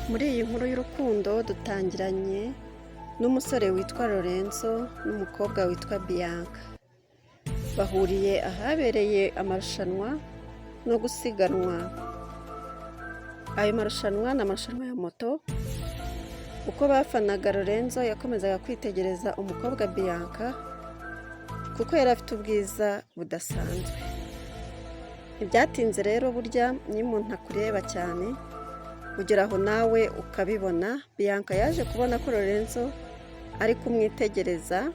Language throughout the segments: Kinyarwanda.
Muri iyi nkuru y'urukundo dutangiranye n'umusore witwa Lorenzo n'umukobwa witwa Bianca. Bahuriye ahabereye amarushanwa no gusiganwa. Ayo marushanwa ni amarushanwa ya moto. Uko bafanaga Lorenzo yakomezaga kwitegereza umukobwa Bianca kuko yari afite ubwiza budasanzwe. Ntibyatinze rero burya niyo umuntu akureba cyane ugera aho nawe ukabibona. Bianca yaje kubona ko Lorenzo ari kumwitegereza,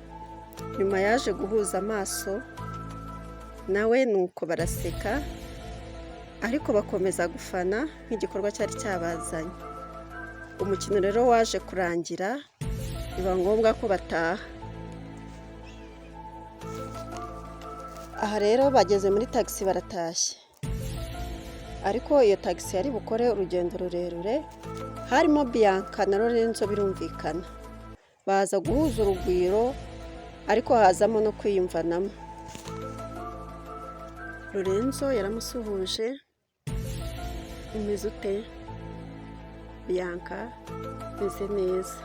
nyuma yaje guhuza amaso nawe nuko baraseka, ariko bakomeza gufana nk'igikorwa cyari cyabazanye. Umukino rero waje kurangira biba ngombwa ko bataha. Aha rero bageze muri tagisi baratashye, ariko iyo tagisi yari bukore urugendo rurerure. Harimo Bianca na Lorenzo birumvikana, baza guhuza urugwiro ariko hazamo no kwiyumvanamo. Lorenzo yaramusuhuje, umeze ute? Bianca, meze neza.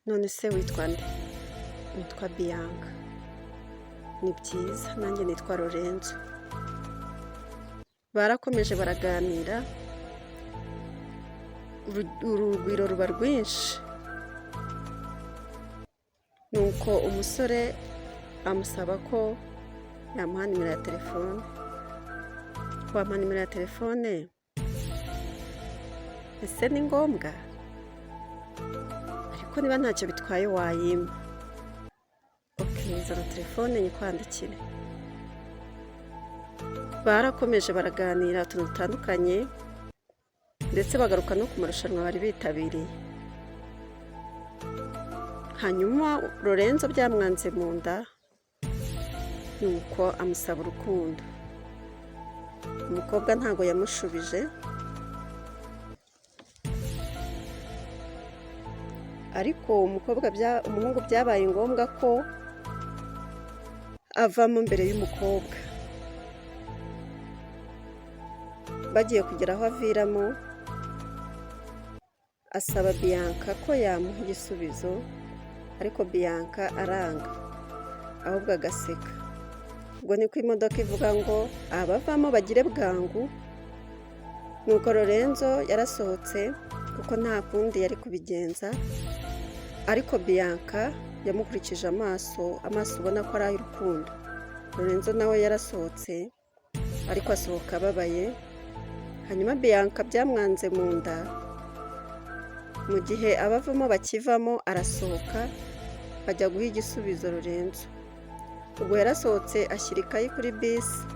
None se witwa nde? Nitwa Bianca. Ni byiza, nanjye nitwa Lorenzo. Barakomeje baraganira, urugwiro ruba rwinshi. Nuko umusore amusaba ko yamuha nimero ya telefone. Wamuha nimero ya telefone? Ese ni ngombwa? Ariko niba ntacyo bitwaye wayimpa. Okay, zana telefone nyikwandikire. Barakomeje baraganira utuntu dutandukanye, ndetse bagaruka no ku marushanwa bari bitabiriye. Hanyuma Lorenzo byamwanze mu nda, nuko amusaba urukundo. Umukobwa ntago yamushubije, ariko umuhungu byabaye ngombwa ko avamo mbere y'umukobwa. Bagiye kugera aho aviramo, asaba Bianca ko yamuha igisubizo, ariko Bianca aranga, ahubwo agaseka. Ubwo niko imodoka ivuga ngo abavamo bagire bwangu. Nuko Lorenzo yarasohotse kuko nta kundi yari kubigenza, ariko Bianca yamukurikije amaso ubona ko ari ay'urukundo. Lorenzo nawe yarasohotse, ariko asohoka ababaye. Hanyuma Bianca byamwanze mu nda, mu gihe abavamo bakivamo arasohoka bajya guha igisubizo Lorenzo. Ubwo yarasohotse ashyira ikayi kuri bisi,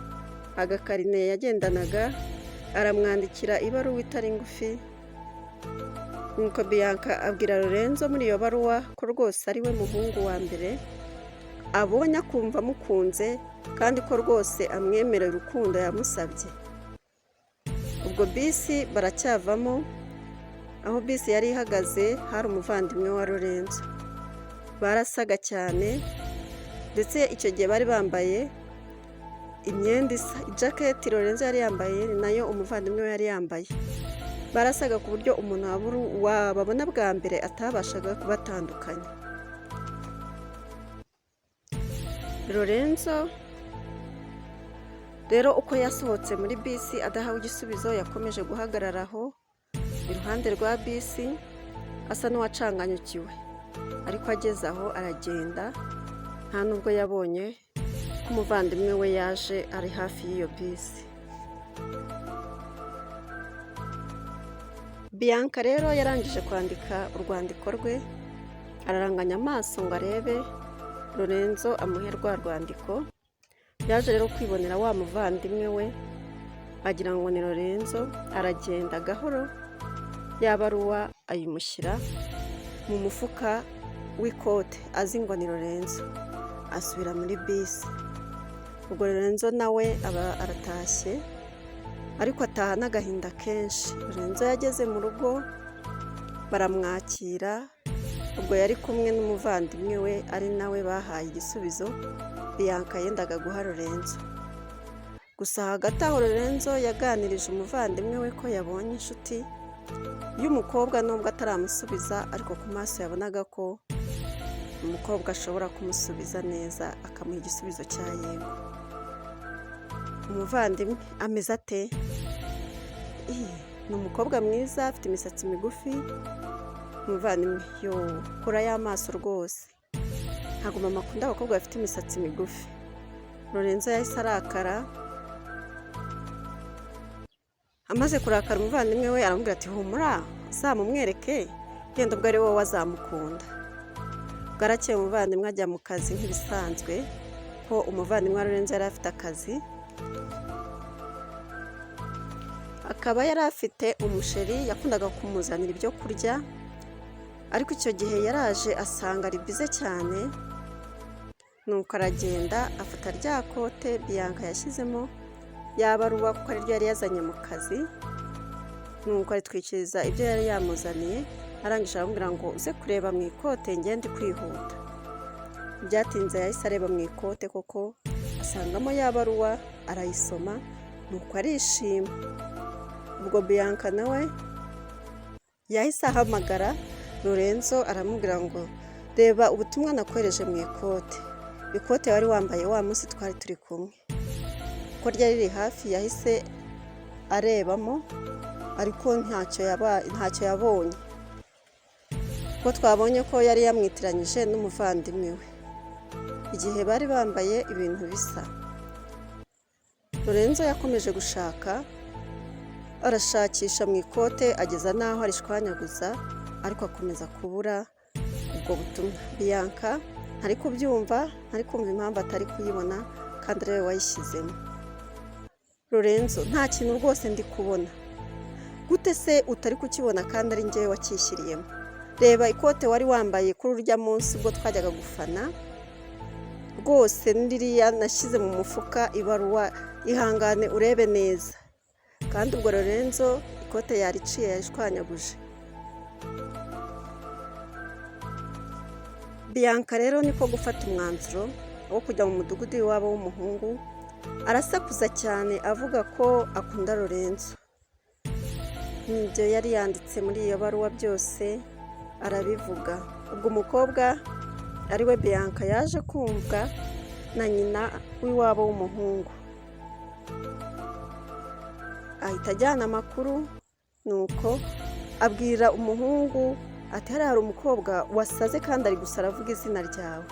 agakarine yagendanaga, aramwandikira ibaruwa itari ngufi. Nuko Bianca abwira Lorenzo muri iyo baruwa ko rwose ari we muhungu wa mbere abonye akumva amukunze, kandi ko rwose amwemerera urukundo yamusabye. Ubwo bisi baracyavamo. Aho bisi yari ihagaze hari umuvandimwe wa Lorenzo. Barasaga cyane, ndetse icyo gihe bari bambaye imyenda isa. Ijaketi Lorenzo yari yambaye ni nayo umuvandimwe we yari yambaye. Barasaga ku buryo umuntu wababona bwa mbere atabashaga kubatandukanya. Lorenzo rero uko yasohotse muri bisi adahawe igisubizo, yakomeje guhagarara aho iruhande rwa bisi asa n'uwacanganyukiwe, ariko ageze aho aragenda, nta nubwo yabonye ko umuvandimwe we yaje ari hafi y'iyo bisi. Bianca rero yarangije kwandika urwandiko rwe, araranganya amaso ngo arebe Lorenzo amuhe rwa rwandiko. Yaje rero kwibonera wa muvandimwe we, agira ngo ni Lorenzo. Aragenda gahoro, ya baruwa ayimushyira mu mufuka w'ikote azi ngo ni Lorenzo, asubira muri bisi. Ubwo Lorenzo nawe aba aratashye, ariko ataha n'agahinda kenshi. Lorenzo yageze mu rugo baramwakira. Ubwo yari kumwe n'umuvandimwe we ari nawe bahaye igisubizo Bianca yendaga guha Lorenzo. Gusa hagati aho Lorenzo yaganirije umuvandimwe we ko yabonye inshuti y'umukobwa nubwo ataramusubiza ariko ku maso yabonaga ko umukobwa ashobora kumusubiza neza akamuha igisubizo cya yego. Umuvandimwe ameze ate? Ni umukobwa mwiza afite imisatsi migufi. Umuvandimwe kura y'amaso rwose, ntabwo mama akunda abakobwa bafite imisatsi migufi. Lorenzo yahise arakara, amaze kurakara umuvandimwe we aramubwira ati humura uzamumwereke genda ubwo ari wowe azamukunda. Bwarakeye umuvandimwe ajya mu kazi nk'ibisanzwe ko umuvandimwe wa Lorenzo yari afite akazi, akaba yari afite umusheri yakundaga kumuzanira ibyo kurya, ariko icyo gihe yaraje asanga ari bize cyane, nuko aragenda afata rya kote Bianca yashyizemo yabaruwa kuko ariryo yari yazanye mu kazi, nuko aritwikiriza ibyo yari yamuzaniye, arangije aramubwira ngo uze kureba mu ikote ngende kwihuta. Byatinze yahise areba mu ikote koko asangamo yabaruwa, arayisoma nuko arishima. Ubwo Bianca nawe yahise ahamagara Lorenzo aramubwira ngo reba ubutumwa nakohereje mu ikote wari wambaye wa munsi twari turi kumwe. Ko ryari riri hafi yahise arebamo ariko ntacyo yabonye, ko twabonye ko yari yamwitiranyije n'umuvandimwe we igihe bari bambaye ibintu bisa. Lorenzo yakomeje gushaka, arashakisha mu ikote ageza n'aho arishwanyaguza, ariko akomeza kubura ubwo butumwa. Bianca ntari kubyumva, ntari kumva impamvu atari kuyibona kandi ariwe wayishyizemo. Lorenzo nta kintu rwose ndi kubona. Gute se utari kukibona kandi ari njyewe wacyishyiriyemo? Reba ikote wari wambaye kuri urya munsi ubwo twajyaga gufana, rwose ndiriya nashyize mu mufuka ibaruwa, ihangane urebe neza. Kandi ubwo Lorenzo ikote yariciye yarishwanyaguje. Bianca rero niko gufata umwanzuro wo kujya mu mudugudu w'iwabo w'umuhungu, arasakuza cyane avuga ko akunda Lorenzo. Nibyo yari yanditse muri iyo baruwa byose arabivuga. Ubwo umukobwa ari we Bianca yaje kumvwa na nyina w'iwabo w'umuhungu, ahita ajyana amakuru, nuko abwira umuhungu ati hariya hari umukobwa wasaze kandi ari gusa aravuga izina ryawe.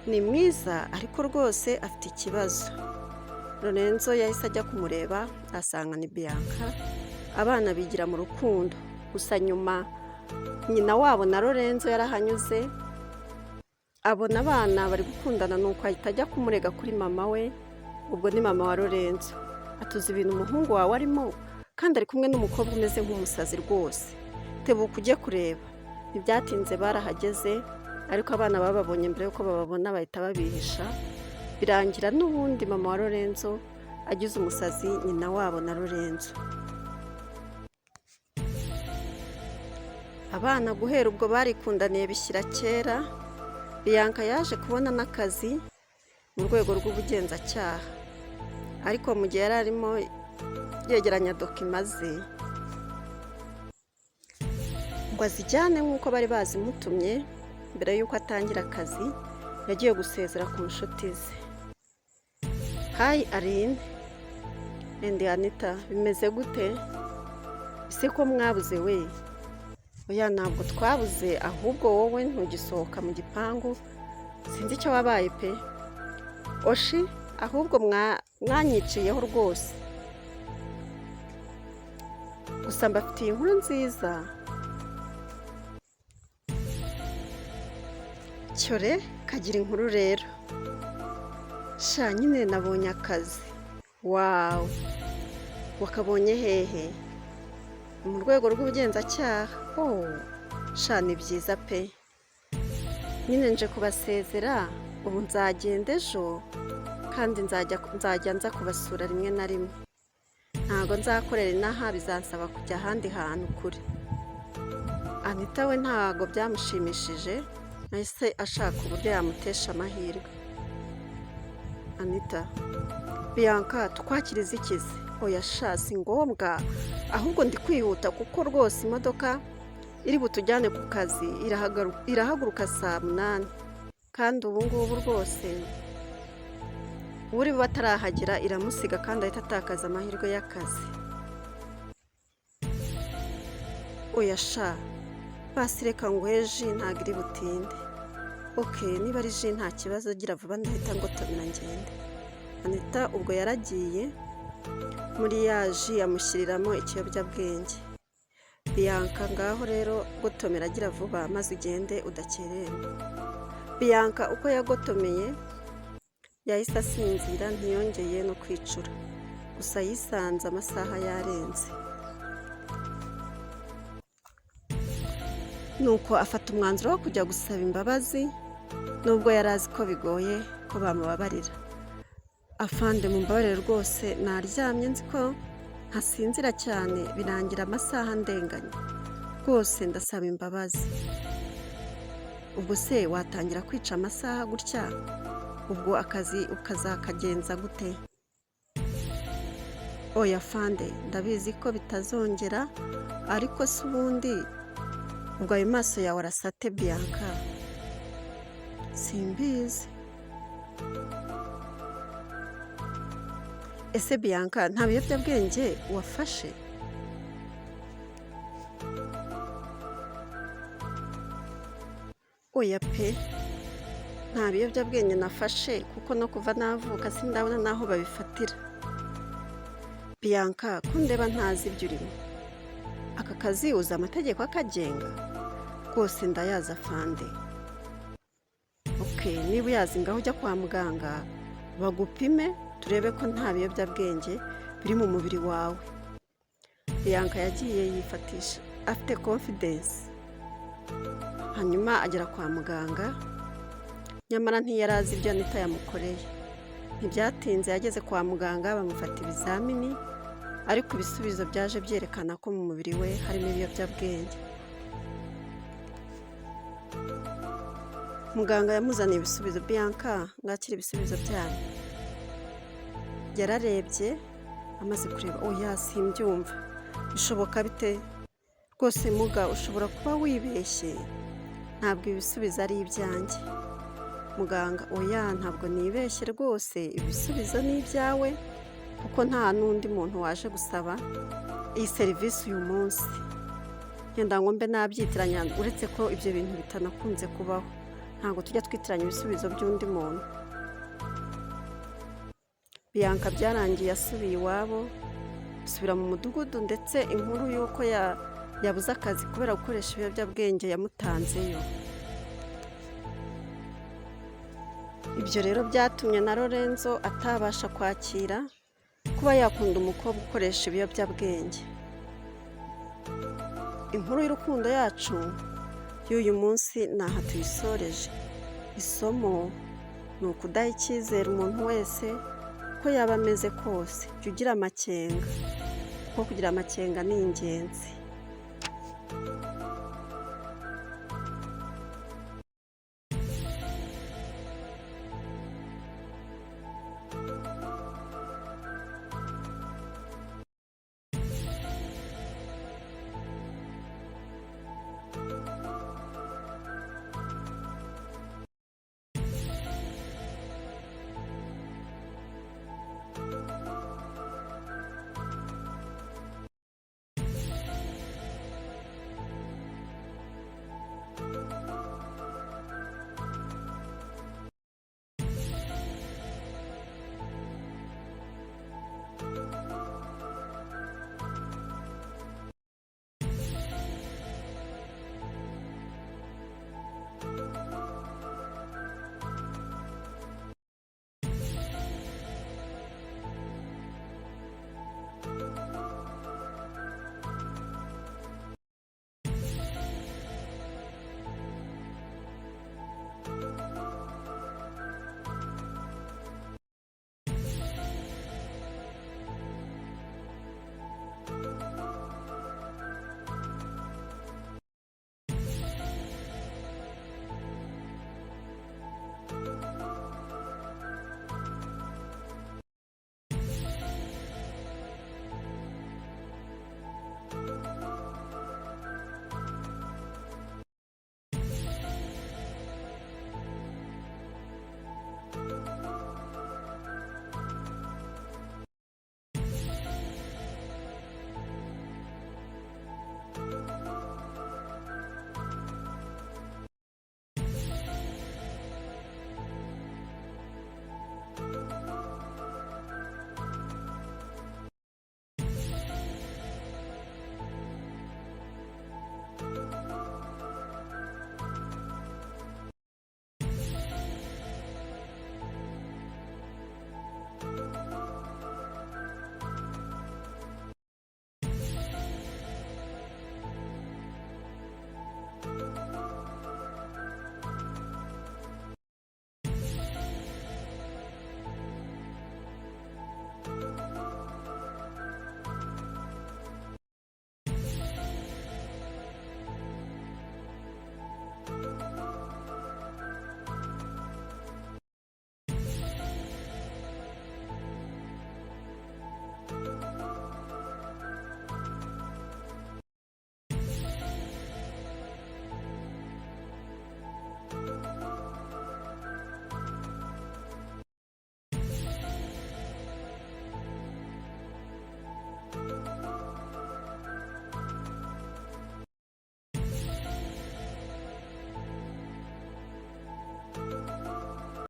Ni mwiza ariko rwose afite ikibazo. Lorenzo yahise ajya kumureba asanga ni Bianca, abana bigira mu rukundo. Gusa nyuma nyina wabo na Lorenzo yarahanyuze, abona abana bari gukundana, nuko ahita ajya kumurega kuri mama we, ubwo ni mama wa Lorenzo. Atuzi ibintu umuhungu wawe arimo kandi ari kumwe n'umukobwa umeze nk'umusazi rwose, tebuka ujye kureba. Ntibyatinze barahageze, ariko abana bababonye mbere yuko bababona bahita babihisha, birangira n'ubundi mama wa Lorenzo agize umusazi nyina wabo na Lorenzo. Abana guhera ubwo barikundaniye bishyira kera. Bianca yaje kubona n'akazi mu rwego rw'ubugenzacyaha, ariko mu gihe yari arimo yegeranya dokima ze ngo azijyane nk'uko bari bazimutumye, mbere y'uko atangira akazi yagiye gusezera ku nshuti ze. Hi Aline and Anita, bimeze gute? Ese ko mwabuze we? Oya ntabwo twabuze, ahubwo wowe ntugisohoka mu gipangu, sinzi icyo wabaye pe. Oshi ahubwo mwanyiciyeho rwose. Gusa mbafitiye inkuru nziza. Cyore kagira inkuru rero. Sha nyine nabonye akazi. Wow, wakabonye hehe? Mu rwego rw'ubugenzacyaha. Sha ni byiza pe. Nyine nje kubasezera, ubu nzagenda ejo kandi nzajya nza kubasura rimwe na rimwe. Ntabwo nzakorera inaha, bizansaba kujya ahandi hantu kure. Anita we ntabwo byamushimishije, nahise ashaka uburyo yamutesha amahirwe. Anita, Bianca twakiriza ikize? oya sha si ngombwa, ahubwo ndi kwihuta kuko rwose imodoka iri butujyane ku kazi irahaguruka saa 8, kandi ubu ngubu rwose uri bube atarahagera iramusiga kandi ahita atakaza amahirwe y'akazi. Oya sha basi reka nguhe ji ntabwo iri butinde. Niba ari ji nta kibazo, gira vuba ndahita ngotomera ngende. Anita ubwo yaragiye muri ya ji amushyiriramo ikiyobyabwenge. Bianca ngaho rero gotomera agira vuba maze ugende udakererwa. Bianca uko yagotomeye yahise asinzira ntiyongeye no kwicura, gusa yisanze amasaha yarenze. Nuko afata umwanzuro wo kujya gusaba imbabazi nubwo yari azi ko bigoye ko bamubabarira. Afande mumbabarire rwose naryamye nzi ko ntasinzira cyane birangira amasaha ndenganya, rwose ndasaba imbabazi. Ubwo se watangira kwica amasaha gutya, ubwo akazi ukazakagenza gute? Oya afande ndabizi ko bitazongera, ariko se ubundi ubwo ayo maso yawe arasate Bianca? Simbizi. Ese Bianca nta biyobyabwenge wafashe? Oya pe nta biyobyabwenge nafashe, kuko no kuva navuka sindabona n'aho babifatira. Bianca ko ndeba ntazi ibyo urimo, aka kazi uzi amategeko akagenga? Rwose ndayazi afande. Niba uyazi ngaho ujya kwa muganga bagupime turebe ko nta biyobyabwenge biri mu mubiri wawe. Bianca yagiye yifatisha afite confidence, hanyuma agera kwa muganga, nyamara ntiyari azi ibyo Anita yamukoreye. Ntibyatinze yageze kwa muganga bamufata ibizamini, ariko ibisubizo byaje byerekana ko mu mubiri we harimo ibiyobyabwenge. Muganga yamuzaniye ibisubizo. Bianca ngakira ibisubizo byanyu. Yararebye amaze kureba, oya simbyumva, bishoboka bite? Rwose muga ushobora kuba wibeshye, ntabwo ibisubizo ari ibyanjye. Muganga oya ntabwo nibeshye rwose, ibisubizo ni ibyawe kuko nta n'undi muntu waje gusaba iyi serivisi uyu munsi. Yenda ngo mbe nabyitiranya, uretse ko ibyo bintu bitanakunze kubaho, ntabwo tujya twitiranya ibisubizo by'undi muntu. Bianca byarangiye asubiye iwabo, asubira mu mudugudu, ndetse inkuru y'uko yabuze akazi kubera gukoresha ibiyobyabwenge yamutanzeyo. Ibyo rero byatumye na Lorenzo atabasha kwakira kuba yakunda umukobwa ukoresha ibiyobyabwenge. Inkuru y'urukundo yacu y'uyu munsi naha tuyisoreje. Isomo ni ukudaha icyizere umuntu wese uko yaba ameze kose. Jya ugira amakenga, kuko kugira amakenga ni ingenzi.